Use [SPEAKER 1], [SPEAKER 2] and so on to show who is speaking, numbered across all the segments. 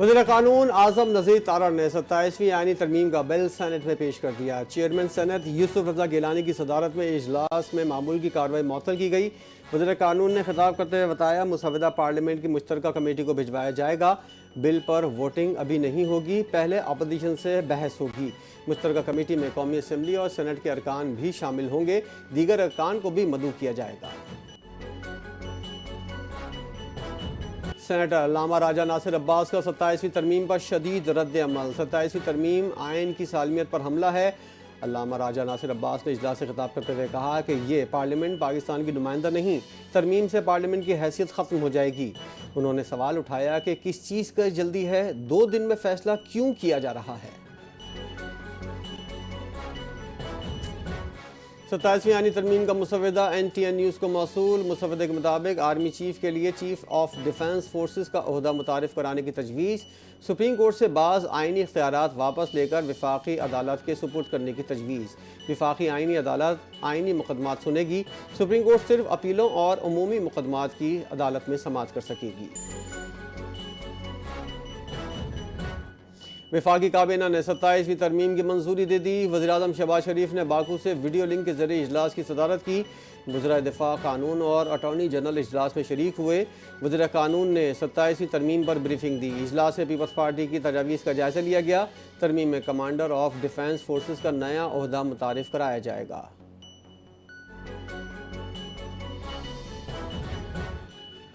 [SPEAKER 1] وزیر قانون اعظم نذیر تارڑ نے 27ویں آئینی ترمیم کا بل سینٹ میں پیش کر دیا۔ چیئرمین سینٹ یوسف رضا گیلانی کی صدارت میں اجلاس میں معمول کی کارروائی معطل کی گئی۔ وزیر قانون نے خطاب کرتے ہوئے بتایا مسودہ پارلیمنٹ کی مشترکہ کمیٹی کو بھجوایا جائے گا۔ بل پر ووٹنگ ابھی نہیں ہوگی، پہلے اپوزیشن سے بحث ہوگی۔ مشترکہ کمیٹی میں قومی اسمبلی اور سینٹ کے ارکان بھی شامل ہوں گے، دیگر ارکان کو بھی مدعو کیا جائے گا۔ سینیٹر علامہ راجہ ناصر عباس کا 27ویں ترمیم پر شدید رد عمل۔ 27ویں ترمیم آئین کی سالمیت پر حملہ ہے۔ علامہ راجہ ناصر عباس نے اجلاس سے خطاب کرتے ہوئے کہا کہ یہ پارلیمنٹ پاکستان کی نمائندہ نہیں، ترمیم سے پارلیمنٹ کی حیثیت ختم ہو جائے گی۔ انہوں نے سوال اٹھایا کہ کس چیز کا جلدی ہے، 2 دن میں فیصلہ کیوں کیا جا رہا ہے؟ 27ویں آئینی ترمیم کا مسودہ NTN نیوز کو موصول۔ مسودے کے مطابق آرمی چیف کے لیے چیف آف ڈیفنس فورسز کا عہدہ متعارف کرانے کی تجویز، سپریم کورٹ سے بعض آئینی اختیارات واپس لے کر وفاقی عدالت کے سپرد کرنے کی تجویز۔ وفاقی آئینی عدالت آئینی مقدمات سنے گی، سپریم کورٹ صرف اپیلوں اور عمومی مقدمات کی عدالت میں سماعت کر سکے گی۔ وفاقی کابینہ نے 27ویں ترمیم کی منظوری دے دی۔ وزیراعظم شہباز شریف نے باکو سے ویڈیو لنک کے ذریعے اجلاس کی صدارت کی۔ وزراء دفاع، قانون اور اٹارنی جنرل اجلاس میں شریک ہوئے۔ وزیر قانون نے 27ویں ترمیم پر بریفنگ دی۔ اجلاس سے پیپلز پارٹی کی تجاویز کا جائزہ لیا گیا۔ ترمیم میں کمانڈر آف ڈیفنس فورسز کا نیا عہدہ متعارف کرایا جائے گا۔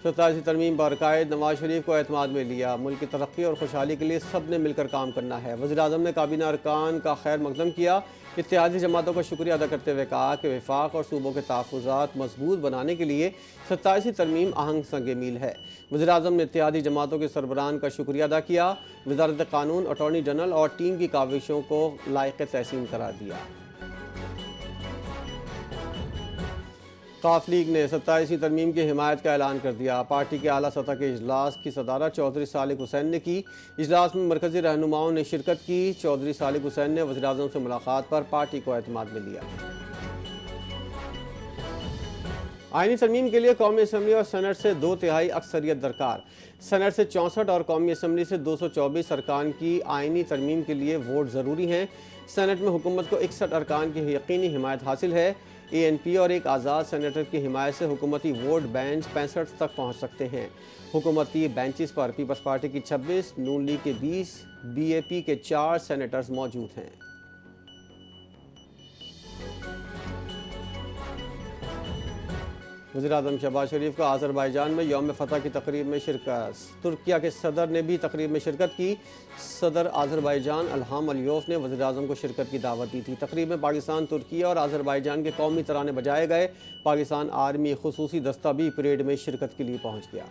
[SPEAKER 1] ستائیسویں ترمیم پر قائد نواز شریف کو اعتماد میں لیا۔ ملک کی ترقی اور خوشحالی کے لیے سب نے مل کر کام کرنا ہے۔ وزیراعظم نے کابینہ ارکان کا خیر مقدم کیا۔ اتحادی جماعتوں کا شکریہ ادا کرتے ہوئے کہا کہ وفاق اور صوبوں کے تحفظات مضبوط بنانے کے لیے 27ویں ترمیم اہم سنگ میل ہے۔ وزیراعظم نے اتحادی جماعتوں کے سربراہان کا شکریہ ادا کیا۔ وزارت قانون، اٹارنی جنرل اور ٹیم کی کاوشوں کو لائق تحسین قرار دیا۔ قاف لیگ نے 27ویں ترمیم کی حمایت کا اعلان کر دیا۔ پارٹی کے اعلیٰ سطح کے اجلاس کی صدارت چودھری صالح حسین نے کی۔ اجلاس میں مرکزی رہنماؤں نے شرکت کی۔ چودھری صالح حسین نے وزیراعظم سے ملاقات پر پارٹی کو اعتماد میں لیا۔ آئینی ترمیم کے لیے قومی اسمبلی اور سینٹ سے 2/3 اکثریت درکار۔ سینٹ سے 64 اور قومی اسمبلی سے 224 ارکان کی آئینی ترمیم کے لیے ووٹ ضروری ہیں۔ سینٹ میں حکومت کو 61 ارکان کی یقینی حمایت حاصل ہے۔ ANP اور ایک آزاد سینیٹر کی حمایت سے حکومتی ووٹ بینچ 65 تک پہنچ سکتے ہیں۔ حکومتی بینچز پر پیپلز پارٹی کی 26، نون لیگ کے 20، BAP کے 4 سینیٹرز موجود ہیں۔ وزیراعظم شہباز شریف کا آذربائیجان میں یوم فتح کی تقریب میں شرکت۔ ترکیہ کے صدر نے بھی تقریب میں شرکت کی۔ صدر آذربائیجان الہام علیوف نے وزیراعظم کو شرکت کی دعوت دی تھی۔ تقریب میں پاکستان، ترکیہ اور آذربائیجان کے قومی ترانے بجائے گئے۔ پاکستان آرمی خصوصی دستہ بھی پریڈ میں شرکت کے لیے پہنچ گیا۔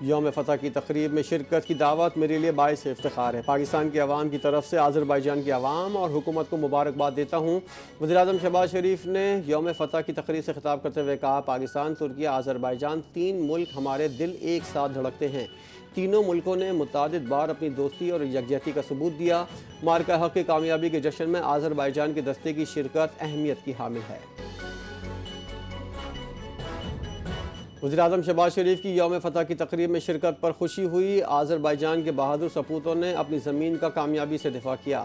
[SPEAKER 1] یوم فتح کی تقریب میں شرکت کی دعوت میرے لیے باعث افتخار ہے۔ پاکستان کے عوام کی طرف سے آذربائیجان کے عوام اور حکومت کو مبارکباد دیتا ہوں۔ وزیراعظم شہباز شریف نے یوم فتح کی تقریب سے خطاب کرتے ہوئے کہا پاکستان، ترکیہ، آذربائیجان 3 ملک ہمارے دل ایک ساتھ دھڑکتے ہیں۔ تینوں ملکوں نے متعدد بار اپنی دوستی اور یکجہتی کا ثبوت دیا۔ معرکہ حق کی کامیابی کے جشن میں آذربائیجان کے دستے کی شرکت اہمیت کی حامل ہے۔ وزیراعظم شہباز شریف کی یوم فتح کی تقریب میں شرکت پر خوشی ہوئی۔ آذربائیجان کے بہادر سپوتوں نے اپنی زمین کا کامیابی سے دفاع کیا۔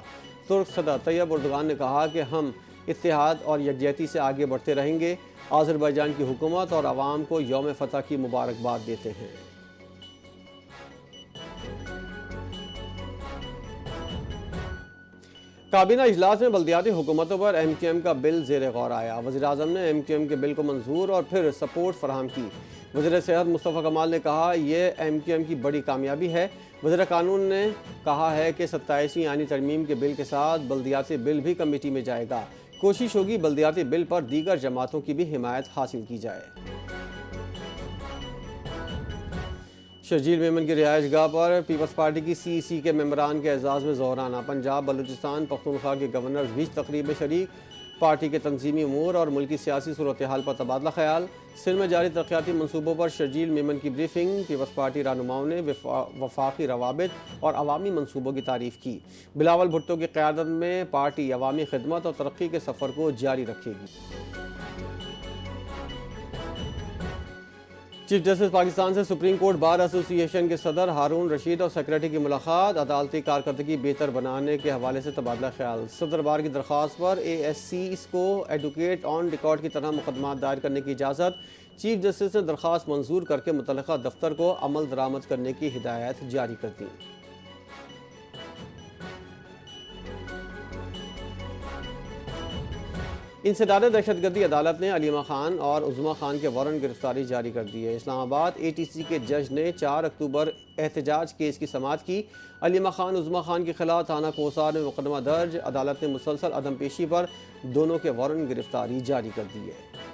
[SPEAKER 1] ترک صدر طیب اردوغان نے کہا کہ ہم اتحاد اور یکجہتی سے آگے بڑھتے رہیں گے۔ آذربائیجان کی حکومت اور عوام کو یوم فتح کی مبارکباد دیتے ہیں۔ کابینہ اجلاس میں بلدیاتی حکومتوں پر MQM کا بل زیر غور آیا۔ وزیراعظم نے MQM کے بل کو منظور اور پھر سپورٹ فراہم کی۔ وزیر صحت مصطفیٰ کمال نے کہا یہ MQM کی بڑی کامیابی ہے۔ وزیر قانون نے کہا ہے کہ 27ویں آئینی ترمیم کے بل کے ساتھ بلدیاتی بل بھی کمیٹی میں جائے گا۔ کوشش ہوگی بلدیاتی بل پر دیگر جماعتوں کی بھی حمایت حاصل کی جائے۔ شرجیل میمن کی رہائش گاہ پر پیپلز پارٹی کی CEC کے ممبران کے اعزاز میں ظہرانہ۔ پنجاب، بلوچستان، پختونخوا کے گورنرز بھی تقریب میں شریک۔ پارٹی کے تنظیمی امور اور ملکی سیاسی صورتحال پر تبادلہ خیال۔ سندھ میں جاری ترقیاتی منصوبوں پر شرجیل میمن کی بریفنگ۔ پیپلز پارٹی رہنماؤں نے وفاقی روابط اور عوامی منصوبوں کی تعریف کی۔ بلاول بھٹو کی قیادت میں پارٹی عوامی خدمت اور ترقی کے سفر کو جاری رکھے گی۔ چیف جسٹس پاکستان سے سپریم کورٹ بار ایسوسی ایشن کے صدر ہارون رشید اور سیکریٹری کی ملاقات، عدالتی کارکردگی بہتر بنانے کے حوالے سے تبادلہ خیال۔ صدر بار کی درخواست پر اے ایس سیز کو ایڈوکیٹ آن ریکارڈ کی طرح مقدمات دائر کرنے کی اجازت، چیف جسٹس نے درخواست منظور کر کے متعلقہ دفتر کو عمل درآمد کرنے کی ہدایات جاری کر دیں۔ انسداد دہشت گردی عدالت نے علیمہ خان اور عظمیٰ خان کے وارنٹ گرفتاری جاری کر دی ہے۔ اسلام آباد اے ٹی سی کے جج نے 4 اکتوبر احتجاج کیس کی سماعت کی۔ علیمہ خان عظمیٰ خان کے خلاف تھانہ کوسار میں مقدمہ درج، عدالت نے مسلسل عدم پیشی پر دونوں کے وارنٹ گرفتاری جاری کر دی ہے۔